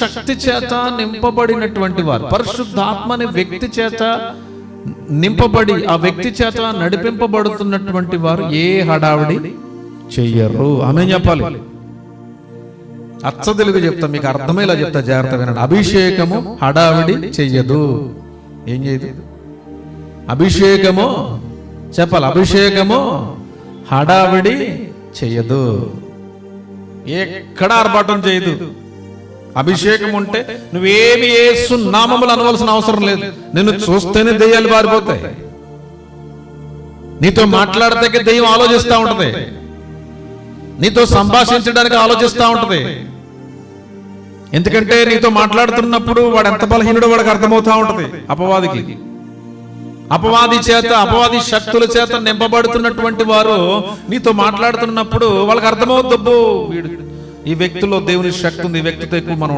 శక్తి చేత నింపబడినటువంటి వారు, పరిశుద్ధాత్మ అనే వ్యక్తి చేత నింపబడి ఆ వ్యక్తి చేత నడిపింపబడుతున్నటువంటి వారు ఏ హడావిడి చెయ్యరు. ఆమె చెప్పాలి. అచ్చ తెలుగు చెప్తా, మీకు అర్థమయ్యేలా చెప్తా, జాగ్రత్త వినండి. అభిషేకము హడావిడి చెయ్యదు. ఏం చేయదు? అభిషేకము చెప్పాలి. అభిషేకము హడావిడి చెయ్యదు, ఎక్కడ ఆర్భాటం చేయదు. అభిషేకం ఉంటే నువ్వేమి యేసు నామములు అనవలసిన అవసరం లేదు. నిన్ను చూస్తేనే దెయ్యాలు పారిపోతాయి. నీతో మాట్లాడితే దెయ్యం ఆలోచిస్తూ ఉంటది, నీతో సంభాషించడానికి ఆలోచిస్తూ ఉంటది. ఎందుకంటే నీతో మాట్లాడుతున్నప్పుడు వాడు ఎంత బలహీనుడో వాడికి అర్థమవుతా ఉంటది. అపవాది చేత, అపవాది శక్తుల చేత నింపబడుతున్నటువంటి వారు నీతో మాట్లాడుతున్నప్పుడు వాళ్ళకి అర్థమవుతుంది, వీడు ఈ వ్యక్తిలో దేవుని శక్తి ఉంది, ఈ వ్యక్తితో ఎక్కువ మనం